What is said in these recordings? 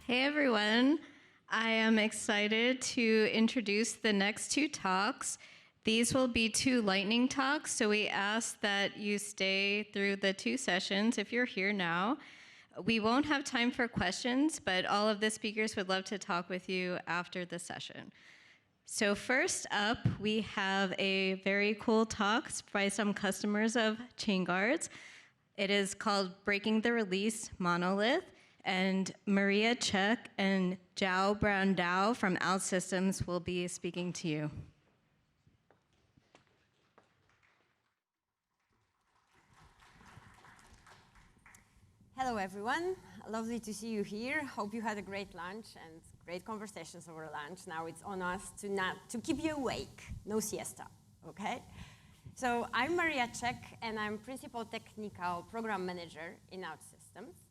Hey everyone, I am excited to introduce the next two talks. These will be two lightning talks, so we ask that you stay through the two sessions if you're here now. We won't have time for questions, but all of the speakers would love to talk with you after the session. So first up, we have a very cool talk by some customers of Chainguards. It is called Breaking the Release Monolith, and Maria Chek and Zhao Brandao from OutSystems will be speaking to you. Hello, everyone. Lovely to see you here. Hope you had a great lunch and great conversations over lunch. Now it's on us to keep you awake. No siesta, okay? So I'm Maria Chek, and I'm Principal Technical Program Manager in OutSystems.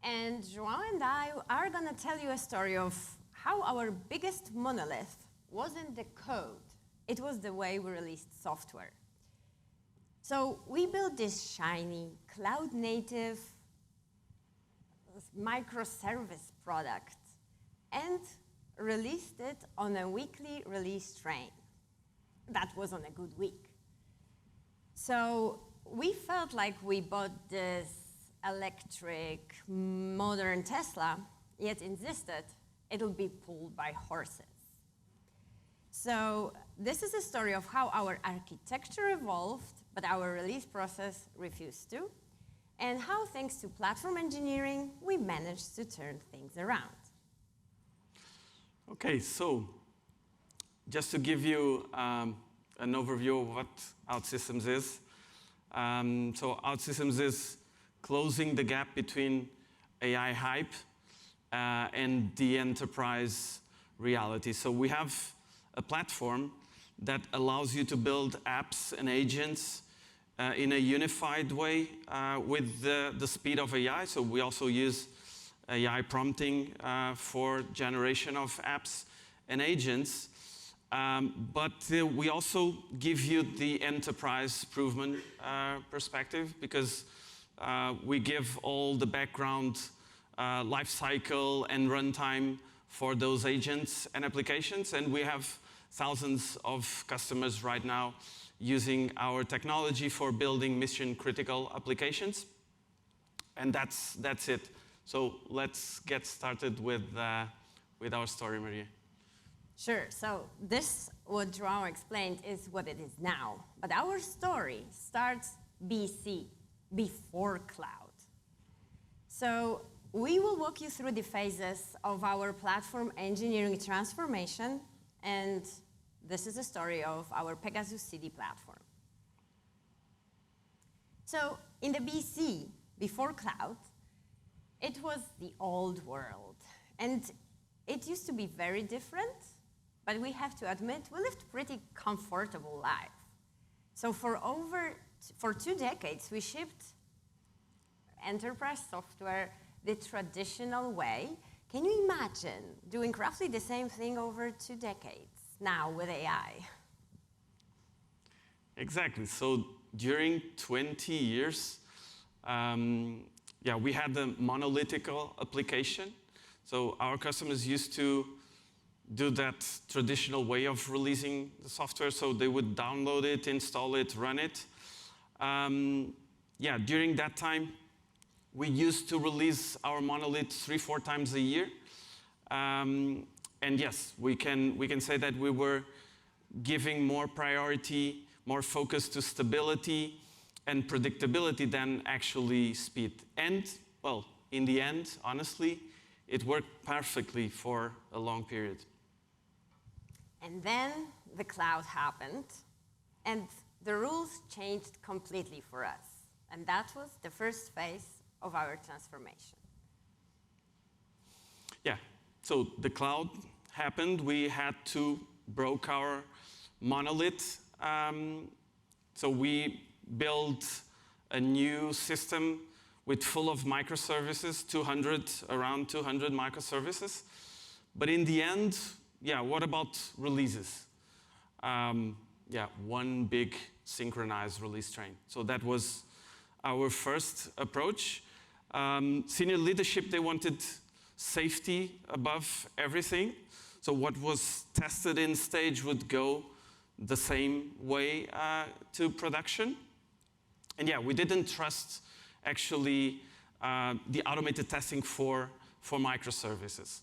And João and I are going to tell you a story of how our biggest monolith wasn't the code. It was the way we released software. So we built this shiny, cloud-native microservice product and released it on a weekly release train. That was on a good week. So we felt like we bought this electric, modern Tesla, yet insisted it'll be pulled by horses. So this is a story of how our architecture evolved, but our release process refused to, and how, thanks to platform engineering, we managed to turn things around. Okay, so just to give you an overview of what OutSystems is. So OutSystems is closing the gap between AI hype and the enterprise reality. So we have a platform that allows you to build apps and agents in a unified way with the speed of AI. So we also use AI prompting for generation of apps and agents. But we also give you the enterprise proven perspective, because we give all the background life cycle and runtime for those agents and applications. And we have thousands of customers right now using our technology for building mission-critical applications. And that's it. So let's get started with our story, Maria. Sure. So this, what João explained, is what it is now. But our story starts BC, before cloud. So we will walk you through the phases of our platform engineering transformation, and this is the story of our Pegasus CD platform. So in the BC, before cloud, it was the old world. And it used to be very different, but we have to admit, we lived pretty comfortable life. So for 2 decades, we shipped enterprise software the traditional way. Can you imagine doing roughly the same thing over 2 decades now with AI? Exactly. So during 20 years, we had the monolithic application. So our customers used to do that traditional way of releasing the software. So they would download it, install it, run it. During that time, we used to release our monolith 3-4 times a year. And yes, we can say that we were giving more priority, more focus to stability and predictability than actually speed. And, well, in the end, honestly, it worked perfectly for a long period. And then the cloud happened, and the rules changed completely for us. And that was the first phase of our transformation. Yeah, so the cloud happened. We had to broke our monolith. So we built a new system with full of microservices, around 200 microservices. But in the end, what about releases? One big synchronized release train. So that was our first approach. Senior leadership, they wanted safety above everything. So what was tested in stage would go the same way to production. And yeah, we didn't trust actually the automated testing for microservices.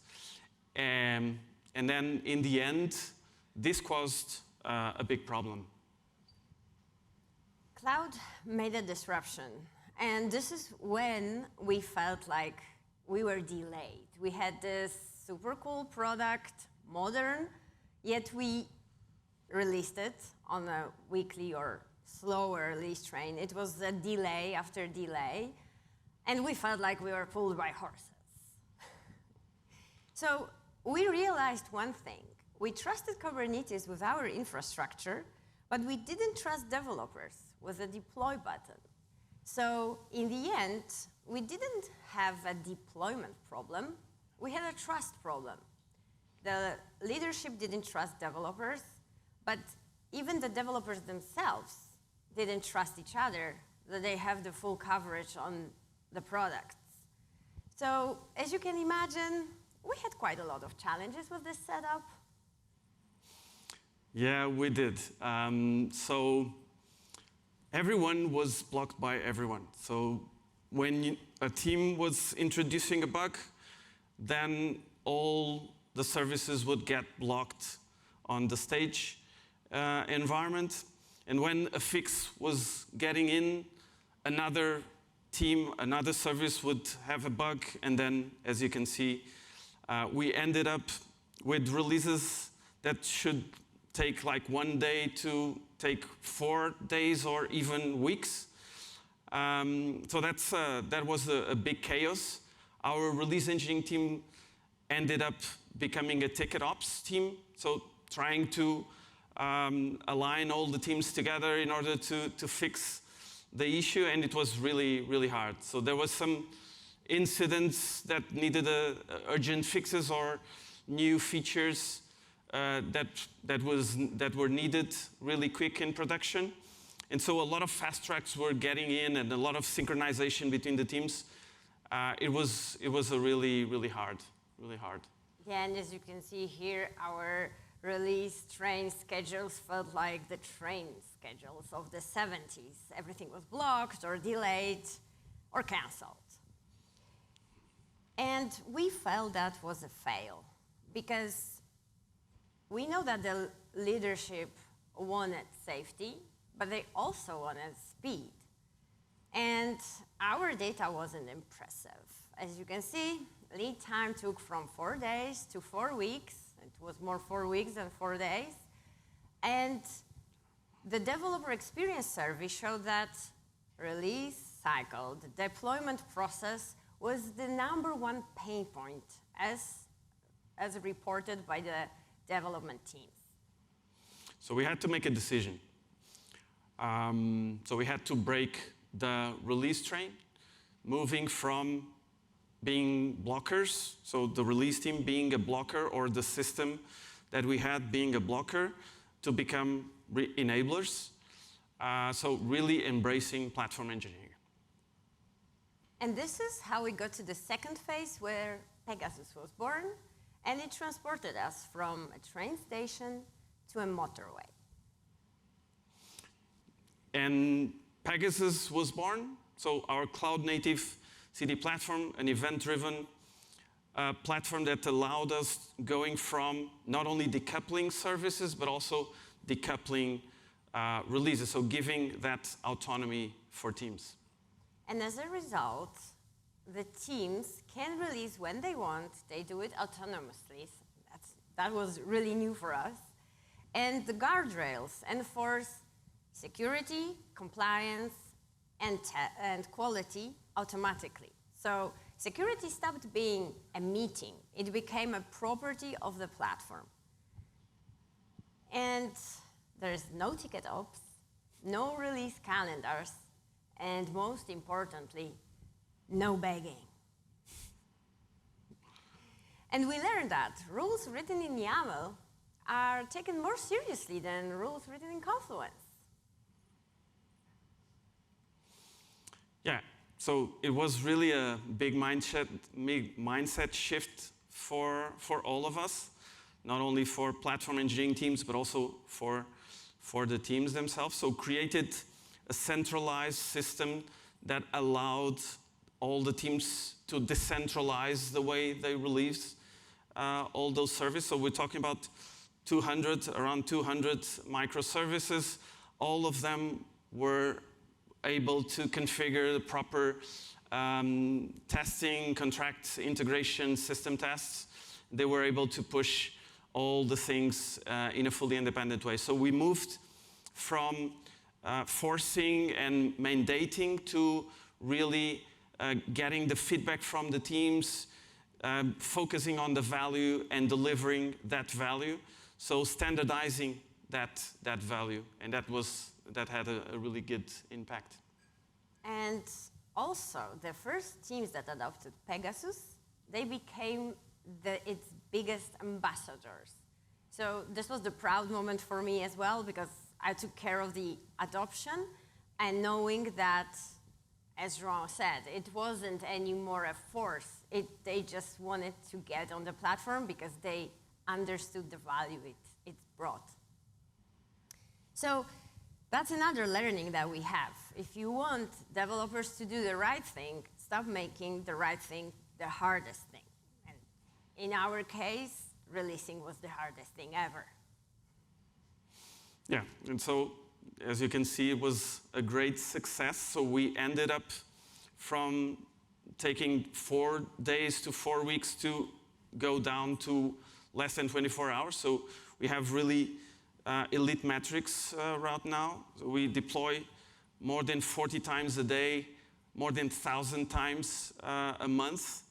And then in the end, this caused a big problem. Cloud made a disruption. And this is when we felt like we were delayed. We had this super cool product, modern, yet we released it on a weekly or slower release train. It was a delay after delay, and we felt like we were pulled by horses. So we realized one thing. We trusted Kubernetes with our infrastructure, but we didn't trust developers with the deploy button. So in the end, we didn't have a deployment problem. We had a trust problem. The leadership didn't trust developers, but even the developers themselves didn't trust each other that they have the full coverage on the products. So as you can imagine, we had quite a lot of challenges with this setup. Yeah, we did. So everyone was blocked by everyone. So when a team was introducing a bug, then all the services would get blocked on the stage environment. And when a fix was getting in, another team, another service would have a bug. And then, as you can see, we ended up with releases that should take like 1 day to take 4 days or even weeks. So that was a big chaos. Our release engineering team ended up becoming a ticket ops team, so trying to align all the teams together in order to fix the issue, and it was really, really hard. So there was some incidents that needed urgent fixes or new features that were needed really quick in production. And so a lot of fast tracks were getting in and a lot of synchronization between the teams. It was a really, really hard. Yeah, and as you can see here, our release train schedules felt like the train schedules of the 70s. Everything was blocked or delayed or canceled. And we felt that was a fail because we know that the leadership wanted safety, but they also wanted speed. And our data wasn't impressive. As you can see, lead time took from 4 days to 4 weeks. It was more 4 weeks than 4 days. And the developer experience survey showed that release cycle, the deployment process, was the #1 pain point as reported by the development teams. So we had to make a decision. So we had to break the release train, moving from being blockers, so the release team being a blocker or the system that we had being a blocker, to become enablers. So really embracing platform engineering. And this is how we got to the second phase where Pegasus was born, and it transported us from a train station to a motorway. And Pegasus was born, so our cloud-native CD platform, an event-driven platform that allowed us going from not only decoupling services, but also decoupling releases, so giving that autonomy for teams. And as a result, the teams can release when they want. They do it autonomously. That was really new for us. And the guardrails enforce security, compliance, and quality automatically. So security stopped being a meeting. It became a property of the platform. And there's no ticket ops, no release calendars, and most importantly, no begging. And we learned that rules written in YAML are taken more seriously than rules written in Confluence. Yeah, So it was really a big mindset shift for all of us, not only for platform engineering teams, but also for the teams themselves. So created a centralized system that allowed all the teams to decentralize the way they release all those services. So we're talking about around 200 microservices. All of them were able to configure the proper testing, contract integration, system tests. They were able to push all the things in a fully independent way. So we moved from forcing and mandating to really getting the feedback from the teams, focusing on the value and delivering that value. So standardizing that value, and that had a really good impact. And also, the first teams that adopted Pegasus, they became its biggest ambassadors. So this was the proud moment for me as well, because I took care of the adoption, and knowing that, as Ron said, it wasn't anymore a force. They just wanted to get on the platform because they understood the value it brought. So that's another learning that we have. If you want developers to do the right thing, stop making the right thing the hardest thing. And in our case, releasing was the hardest thing ever. Yeah, and so as you can see, it was a great success. So we ended up from taking 4 days to 4 weeks to go down to less than 24 hours. So we have really elite metrics right now. So we deploy more than 40 times a day, more than 1,000 times a month.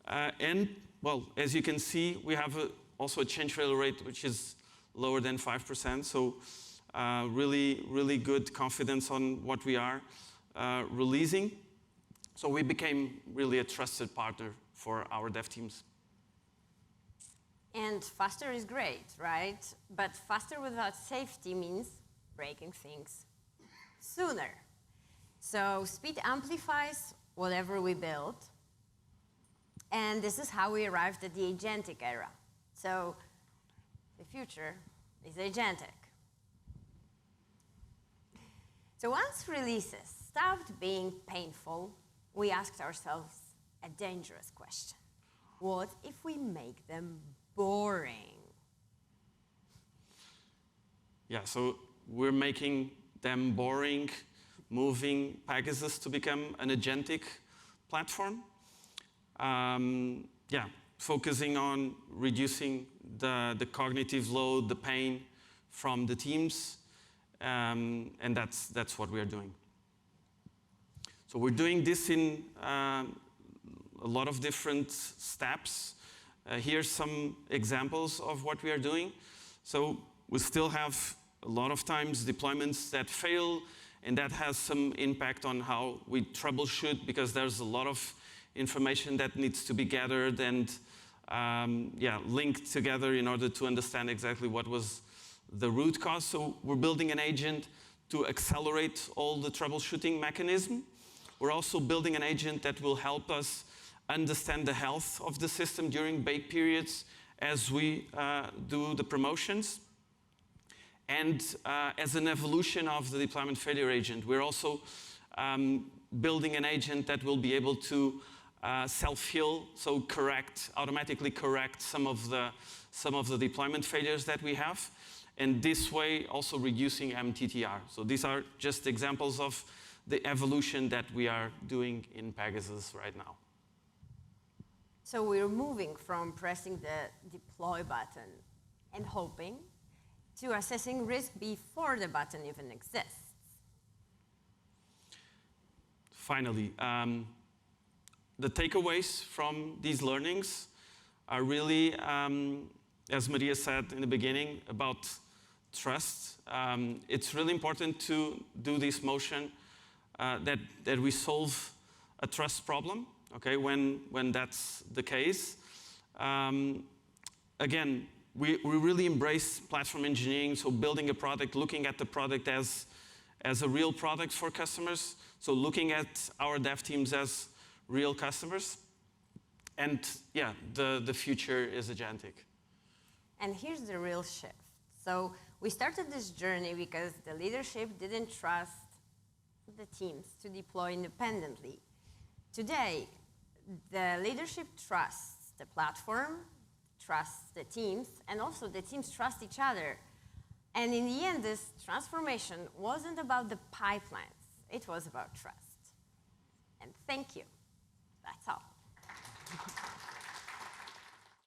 And, well, as you can see, we have also a change failure rate which is lower than 5%. So really, really good confidence on what we are releasing. So we became really a trusted partner for our dev teams. And faster is great, right? But faster without safety means breaking things sooner. So speed amplifies whatever we build. And this is how we arrived at the agentic era. So the future is agentic. So once releases stopped being painful, we asked ourselves a dangerous question. What if we make them boring? Yeah, so we're making them boring, moving Pegasus to become an agentic platform. Yeah, focusing on reducing the cognitive load, the pain from the teams, and that's what we are doing. So we're doing this in a lot of different steps. Here's some examples of what we are doing. So we still have a lot of times deployments that fail, and that has some impact on how we troubleshoot, because there's a lot of information that needs to be gathered and linked together in order to understand exactly what was the root cause. So we're building an agent to accelerate all the troubleshooting mechanism. We're also building an agent that will help us understand the health of the system during bake periods as we do the promotions. And as an evolution of the deployment failure agent, we're also building an agent that will be able to self-heal, so automatically correct some of the deployment failures that we have, and this way also reducing MTTR. So these are just examples of the evolution that we are doing in Pegasus right now. So we're moving from pressing the deploy button and hoping to assessing risk before the button even exists. Finally, the takeaways from these learnings are really, as Maria said in the beginning, about trust. It's really important to do this motion that we solve a trust problem, okay, when that's the case. Again, we really embrace platform engineering, so building a product, looking at the product as as a real product for customers. So looking at our dev teams as real customers. And yeah, the future is agentic. And here's the real shift. So we started this journey because the leadership didn't trust the teams to deploy independently. Today, the leadership trusts the platform, trusts the teams, and also the teams trust each other. And in the end, this transformation wasn't about the pipelines. It was about trust. And thank you. That's all.